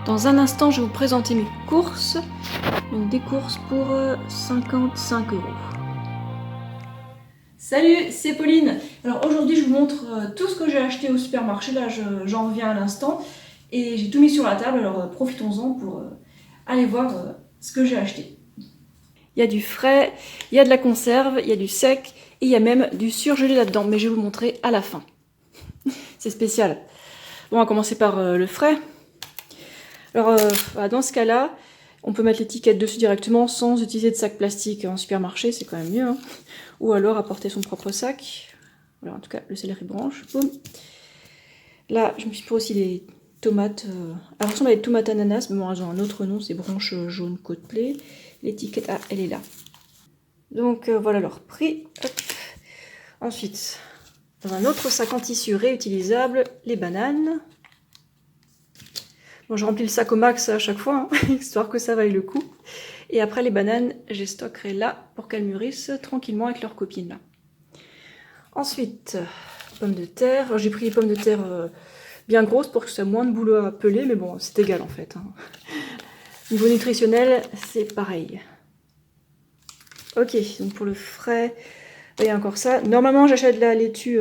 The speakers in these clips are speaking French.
Dans un instant, je vais vous présenter mes courses. Donc des courses pour 55 €. Salut, c'est Pauline. Alors aujourd'hui, je vous montre tout ce que j'ai acheté au supermarché. Là, j'en reviens à l'instant. Et j'ai tout mis sur la table, alors profitons-en pour aller voir ce que j'ai acheté. Il y a du frais, il y a de la conserve, il y a du sec et il y a même du surgelé là-dedans. Mais je vais vous montrer à la fin. C'est spécial. Bon, on va commencer par le frais. Alors, dans ce cas-là, on peut mettre l'étiquette dessus directement sans utiliser de sac plastique en supermarché, c'est quand même mieux. Hein. Ou alors apporter son propre sac. Voilà, en tout cas, le céleri branche. Boum. Là, je me suis pris aussi des tomates. Elles ressemblent à des tomates ananas, mais bon, elles ont un autre nom, c'est branche jaune côte plaie. L'étiquette, elle est là. Donc voilà leur prix. Hop. Ensuite, dans un autre sac en tissu réutilisable, les bananes. Bon, je remplis le sac au max à chaque fois, hein, histoire que ça vaille le coup. Et après, les bananes, je les stockerai là pour qu'elles mûrissent tranquillement avec leurs copines. Là. Ensuite, pommes de terre. J'ai pris les pommes de terre bien grosses pour que ça ait moins de boulot à peler, mais bon, c'est égal en fait. Hein. Niveau nutritionnel, c'est pareil. Ok, donc pour le frais, il y a encore ça. Normalement, j'achète de la laitue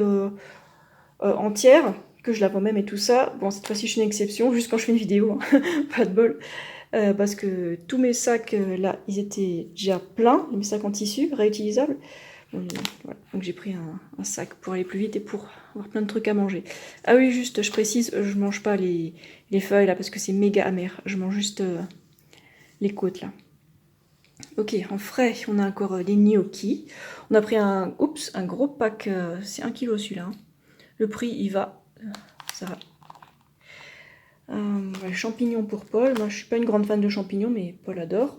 entière, que je la vends même et tout ça. Bon, cette fois-ci, je suis une exception, juste quand je fais une vidéo, hein. Pas de bol. Parce que tous mes sacs, là, ils étaient déjà pleins, mes sacs en tissu, réutilisables. Voilà. Donc j'ai pris un sac pour aller plus vite et pour avoir plein de trucs à manger. Ah oui, juste, je précise, je mange pas les feuilles, là, parce que c'est méga amer. Je mange juste les côtes, là. Ok, en frais, on a encore des gnocchis. On a pris un gros pack, c'est 1 kg celui-là. Hein. Le prix, il va, ça va. Champignons pour Paul. Moi, je suis pas une grande fan de champignons, mais Paul adore.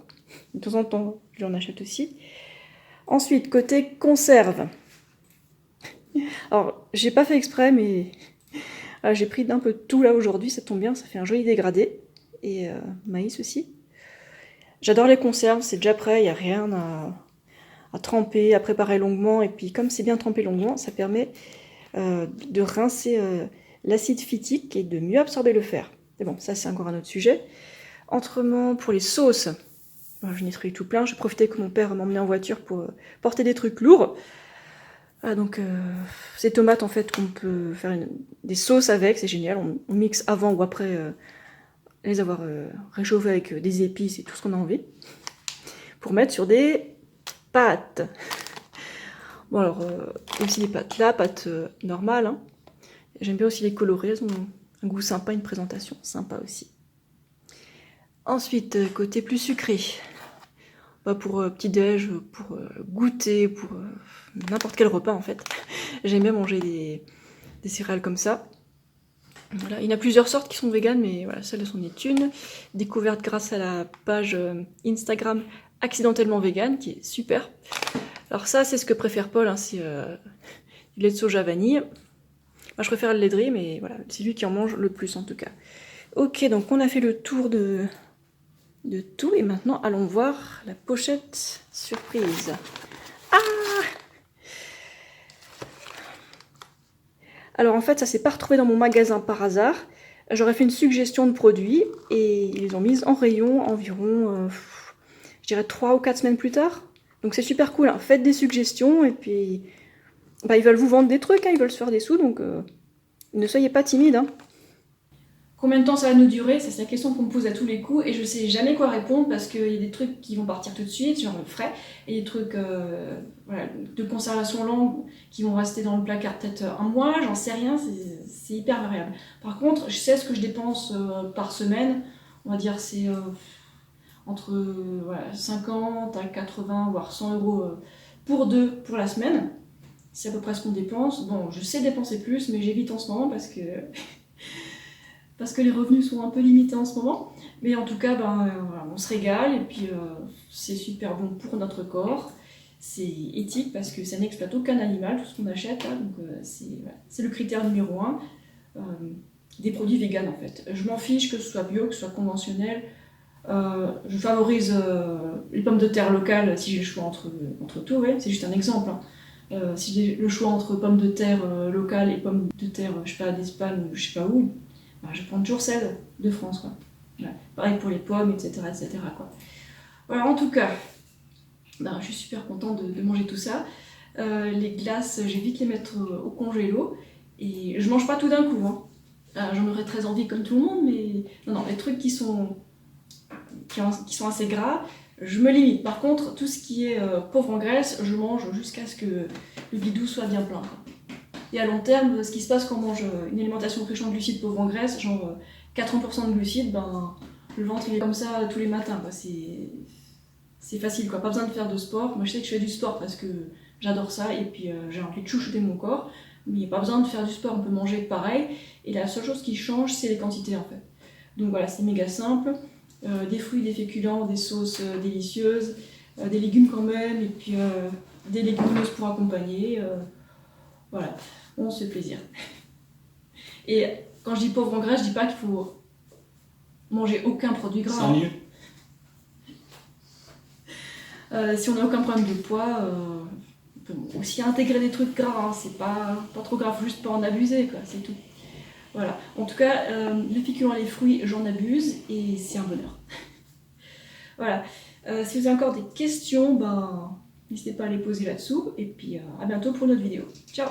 De temps en temps, je lui en achète aussi. Ensuite, côté conserve. Alors, j'ai pas fait exprès, mais j'ai pris d'un peu de tout là aujourd'hui. Ça tombe bien, ça fait un joli dégradé. Et maïs aussi. J'adore les conserves, c'est déjà prêt, il n'y a rien à tremper, à préparer longuement. Et puis, comme c'est bien trempé longuement, ça permet de rincer l'acide phytique et de mieux absorber le fer. Mais bon, ça c'est encore un autre sujet. Autrement, pour les sauces, je n'ai trouvé tout plein. J'ai profité que mon père m'emmenait en voiture pour porter des trucs lourds. Donc, ces tomates, en fait, qu'on peut faire des sauces avec, c'est génial. On mixe avant ou après les avoir réchauffées avec des épices et tout ce qu'on a envie. Pour mettre sur des pâtes. Bon, alors, aussi des pâtes là, pâtes normales. Hein. J'aime bien aussi les colorées, elles ont un goût sympa, une présentation sympa aussi. Ensuite, côté plus sucré, pour petit-déj, pour goûter, pour n'importe quel repas en fait. J'aime bien manger des céréales comme ça. Voilà. Il y en a plusieurs sortes qui sont véganes, mais voilà, celle-là c'en est une. Découverte grâce à la page Instagram Accidentellement Vegan, qui est super. Alors ça, c'est ce que préfère Paul, hein, c'est du lait de soja vanille. Moi, je préfère le lait de riz, mais voilà, c'est lui qui en mange le plus en tout cas. Ok, donc on a fait le tour de tout, et maintenant allons voir la pochette surprise. Ah! Alors en fait, ça s'est pas retrouvé dans mon magasin par hasard. J'aurais fait une suggestion de produits, et ils les ont mises en rayon environ, je dirais 3 ou 4 semaines plus tard. Donc c'est super cool, hein. Faites des suggestions, et puis ils veulent vous vendre des trucs, hein, ils veulent se faire des sous, donc ne soyez pas timide. Hein. Combien de temps ça va nous durer? C'est la question qu'on me pose à tous les coups, et je sais jamais quoi répondre parce qu'il y a des trucs qui vont partir tout de suite, genre le frais, et des trucs voilà, de conservation longue qui vont rester dans le placard peut-être un mois, j'en sais rien, c'est hyper variable. Par contre, je sais ce que je dépense par semaine, on va dire c'est entre 50 à 80 voire 100 € pour deux pour la semaine. C'est à peu près ce qu'on dépense. Bon, je sais dépenser plus, mais j'évite en ce moment parce que les revenus sont un peu limités en ce moment. Mais en tout cas, on se régale, et puis c'est super bon pour notre corps. C'est éthique parce que ça n'exploite aucun animal, tout ce qu'on achète. Là, donc c'est le critère numéro 1 des produits véganes en fait. Je m'en fiche que ce soit bio, que ce soit conventionnel. Je favorise les pommes de terre locales si j'ai le choix entre tout. Ouais, c'est juste un exemple. Hein. Si j'ai le choix entre pommes de terre locales et pommes de terre, je sais pas, d'Espagne ou je sais pas où, je prends toujours celles de France. Quoi. Ouais. Pareil pour les pommes, etc. etc. quoi. Voilà, en tout cas, ben, je suis super contente de manger tout ça. Les glaces, j'évite les mettre au congélo. Et je mange pas tout d'un coup. Hein. J'en aurais très envie comme tout le monde, mais non, les trucs qui sont assez gras, je me limite. Par contre, tout ce qui est pauvre en graisse, je mange jusqu'à ce que le bidou soit bien plein. Et à long terme, ce qui se passe quand on mange une alimentation riche en glucides, pauvre en graisse, genre 80% de glucides, ben, le ventre il est comme ça tous les matins. C'est facile, quoi. Pas besoin de faire de sport. Moi je sais que je fais du sport parce que j'adore ça et puis j'ai envie de chouchouter mon corps. Mais il n'y a pas besoin de faire du sport, on peut manger pareil. Et la seule chose qui change, c'est les quantités en fait. Donc voilà, c'est méga simple. Des fruits, des féculents, des sauces délicieuses, des légumes quand même, et puis des légumineuses pour accompagner. Voilà, on se fait plaisir. Et quand je dis pauvre en graisse, je dis pas qu'il faut manger aucun produit gras. Sans lieu. Si on n'a aucun problème de poids, on peut aussi intégrer des trucs gras, hein. C'est pas trop grave, juste pas en abuser, quoi, c'est tout. Voilà, en tout cas, les féculents et les fruits, j'en abuse et c'est un bonheur. Voilà, si vous avez encore des questions, ben, n'hésitez pas à les poser là-dessous et puis à bientôt pour une autre vidéo. Ciao!